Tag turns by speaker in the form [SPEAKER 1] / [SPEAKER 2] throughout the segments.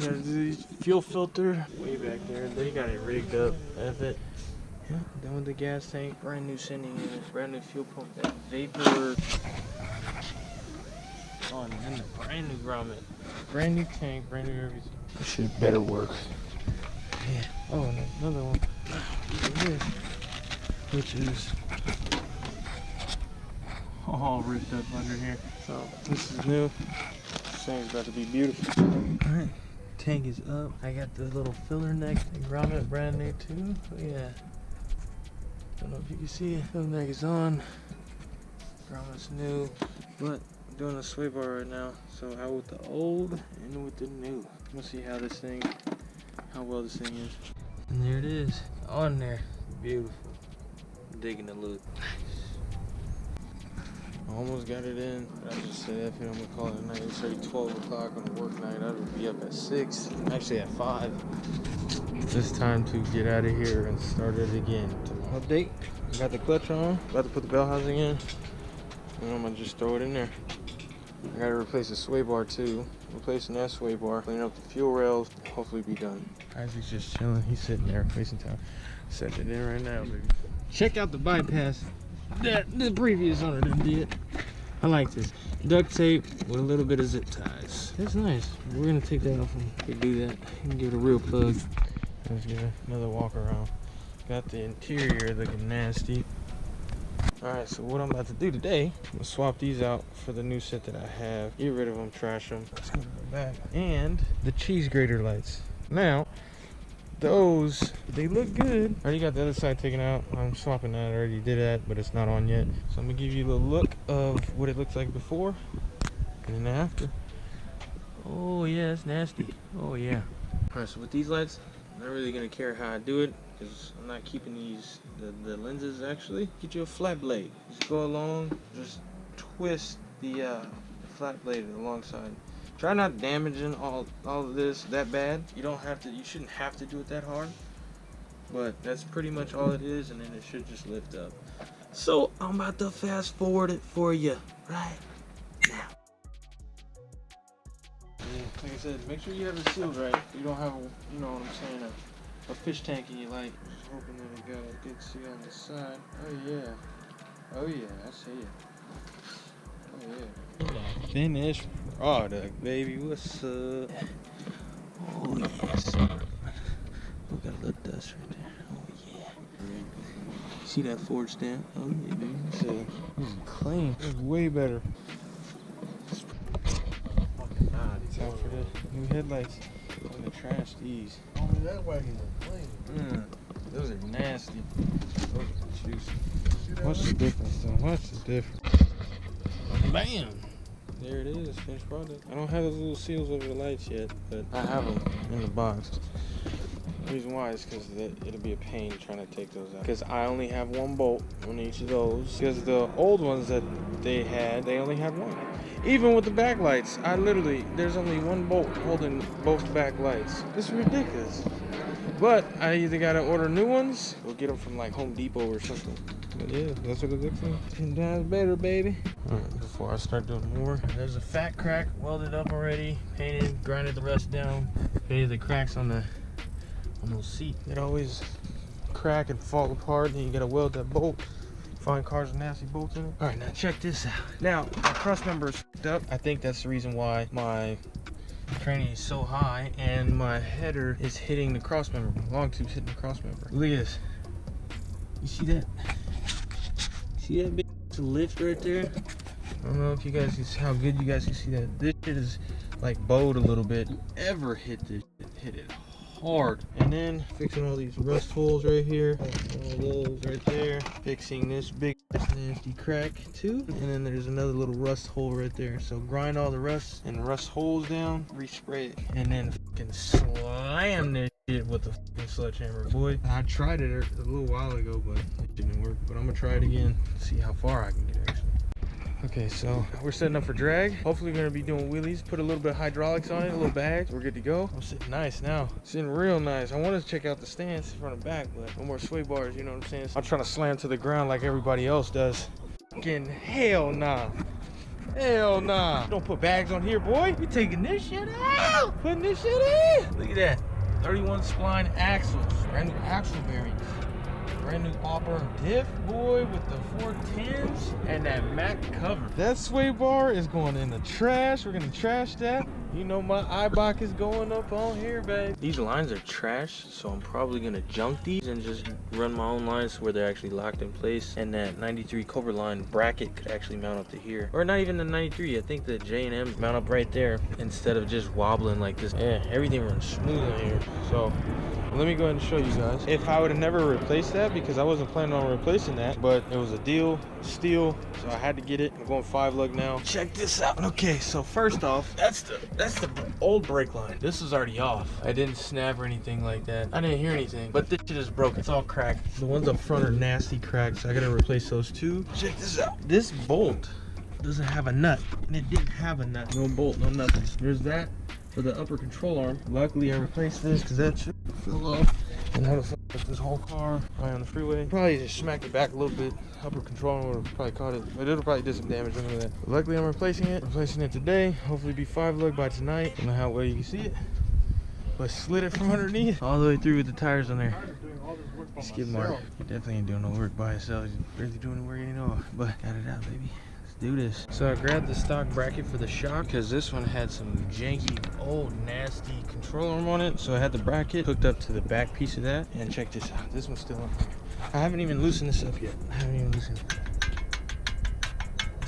[SPEAKER 1] Got the fuel filter way back there. They got it rigged up. F it. Yeah, done with the gas tank. Brand new sending unit. Brand new fuel pump. That vapor. Oh, and the brand new grommet. Brand new tank. Brand new everything. This shit better work. Yeah. Oh, and another one. This, which is all ripped up under here. So this is new. This thing's about to be beautiful. All right. Tank is up. I got the little filler neck. The grommet brand new too. Oh yeah. Don't know if you can see it. Filler neck is on. Grommet's new. But I'm doing a sway bar right now. So out with the old and with the new. We'll see how this thing, how well this thing is. And there it is. On there. Beautiful. I'm digging the look. Almost got it in. I just said F it, I'm gonna call it a night. It's already 12 o'clock on a work night. I would be up at 6, actually at 5. It's time to get out of here and start it again. Update, I got the clutch on, about to put the bell housing in, and I'm gonna just throw it in there. I gotta replace the sway bar too. Replacing that sway bar, clean up the fuel rails, hopefully be done. Isaac's just chilling, he's sitting there, wasting time. Set it in right now, baby. Check out the bypass that the previous owner did. I like this. Duct tape with a little bit of zip ties. That's nice. We're gonna take that off and do that. And give it a real plug. Let's give it another walk around. Got the interior looking nasty. Alright, so what I'm about to do today, I'm gonna swap these out for the new set that I have. Get rid of them, trash them. Let's go to the back. And the cheese grater lights. Now, those, they look good. I already got the other side taken out. I'm swapping that. I already did that, but it's not on yet. So I'm gonna give you a little look of what it looks like before and then after. Oh yeah, it's nasty. Oh yeah. Alright, so with these lights, I'm not really gonna care how I do it because I'm not keeping these, the lenses actually. Get you a flat blade. Just go along, just twist the flat blade alongside. Try not damaging all of this that bad. You don't have to, you shouldn't have to do it that hard. But that's pretty much all it is, and then it should just lift up. So I'm about to fast forward it for you right now. Yeah, like I said, make sure you have it sealed right. You don't have a, you know what I'm saying, a fish tank in your light. Just hoping that it got a good seal on the side. Oh yeah. Oh yeah, I see it. Oh yeah. Finished product, baby. What's up? Oh yes. We got a little dust right there. Oh yeah. See that Ford stamp? Oh yeah, baby. This is clean. It's way better. Time for the new headlights. I'm gonna trash these.
[SPEAKER 2] Oh, that wagon is clean.
[SPEAKER 1] Those are nasty. Those are juicy. What's the difference though? What's the difference? Bam! There it is, finished product. I don't have those little seals over the lights yet, but I have them in the box. The reason why is because it'll be a pain trying to take those out. Because I only have one bolt on each of those. Because the old ones that they had, they only had one. Even with the backlights, there's only one bolt holding both backlights. This is ridiculous. But I either gotta order new ones or get them from like Home Depot or something. But yeah, that's what it looks like. 10 times better, baby. Alright, before I start doing more, there's a fat crack welded up already, painted, grinded the rest down, painted the cracks on those seats. It always crack and fall apart, and you gotta weld that bolt. Find cars with nasty bolts in it. Alright, now check this out. Now, my cross member is f***ed up. I think that's the reason why my cranny is so high and my header is hitting the cross member. My long tube's hitting the cross member. Look at this. You see that? See that big lift right there? I don't know if you guys can see how good you guys can see that. This shit is like bowed a little bit. Ever hit this shit, hit it hard. And then fixing all these rust holes right here. All those right there. Fixing this big nasty crack too. And then there's another little rust hole right there. So grind all the rust and rust holes down, respray it, and then fucking slam this shit with the fucking sledgehammer. Boy, I tried it a little while ago, but it didn't work. But I'm gonna try it again, see how far I can get actually. Okay, so we're setting up for drag. Hopefully we're gonna be doing wheelies. Put a little bit of hydraulics on it, a little bag. We're good to go. I'm sitting nice now. Sitting real nice. I wanted to check out the stance front and back, but no more sway bars, you know what I'm saying? I'm trying to slam to the ground like everybody else does. Fucking hell nah. Hell nah. Don't put bags on here, boy. We taking this shit out. Putting this shit in. Look at that. 31 spline axles. Brand new axle bearings. Brand new Auburn diff, boy, with the 410s and that Mac cover. That sway bar is going in the trash. We're gonna trash that. You know my Eibach is going up on here, babe. These lines are trash, so I'm probably gonna junk these and just run my own lines where they're actually locked in place. And that 93 Cobra line bracket could actually mount up to here. Or not even the 93, I think the J&M mount up right there instead of just wobbling like this. Yeah, everything runs smooth in here. So let me go ahead and show you guys. If I would have never replaced that, because I wasn't planning on replacing that, but it was a deal, steal, so I had to get it. I'm going 5 lug now. Check this out. Okay, so first off, that's the old brake line. This is already off. I didn't snap or anything like that. I didn't hear anything, but this shit is broken. It's all cracked. The ones up front are nasty cracked, so I gotta replace those too. Check this out. This bolt doesn't have a nut, and it didn't have a nut. No bolt, no nothing. There's that for the upper control arm. Luckily I replaced this because that shit fell off. And how the fuck is this whole car right on the freeway? Probably just smacked it back a little bit. Upper control arm would have probably caught it, but it'll probably do some damage under that. But luckily I'm replacing it today. Hopefully be 5 lug by tonight. I don't know how well you can see it, but slid it from underneath all the way through with the tires on there. Skid mark. You definitely ain't doing no work by yourself. You're barely doing the work you know, but got it out, baby. Do this. So I grabbed the stock bracket for the shock because this one had some janky old nasty control arm on it, so I had the bracket hooked up to the back piece of that. And check this out, this one's still on. I haven't even loosened this up yet. I haven't even loosened it.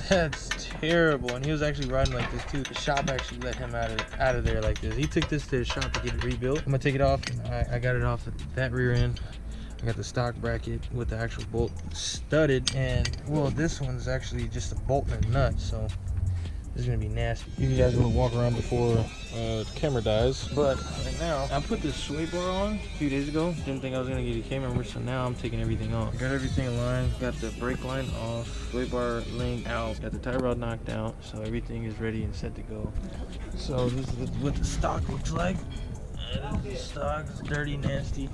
[SPEAKER 1] That's terrible. And he was actually riding like this too. The shop actually let him out of there like this. He took this to the shop to get it rebuilt. I'm gonna take it off, and I got it off at that rear end. I got the stock bracket with the actual bolt studded, and well, this one's actually just a bolt and a nut, so this is gonna be nasty. You guys will walk around before the camera dies. But right now, I put this sway bar on a few days ago. Didn't think I was gonna get a camera member, so now I'm taking everything off. Got everything aligned. Got the brake line off. Sway bar link out. Got the tie rod knocked out, so everything is ready and set to go. So this is what the stock looks like. This is stock, it's dirty, nasty.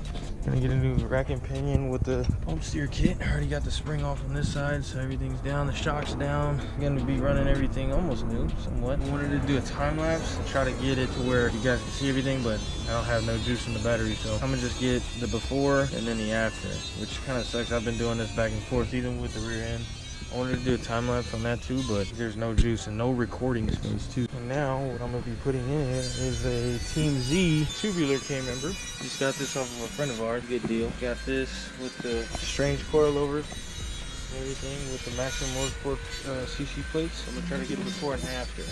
[SPEAKER 1] Gonna get a new rack and pinion with the pump steer kit. I already got the spring off on this side, so everything's down, the shock's down. Gonna be running everything almost new, somewhat. I wanted to do a time lapse and try to get it to where you guys can see everything, but I don't have no juice in the battery, so I'm gonna just get the before and then the after, which kind of sucks. I've been doing this back and forth, even with the rear end. I wanted to do a time lapse on that too, but there's no juice and no recording space too. And now what I'm gonna be putting in is a Team Z tubular cam member. Just got this off of a friend of ours, good deal. Got this with the strange coilovers and everything with the maximum motorsport CC plates. I'm gonna try to get a before and after.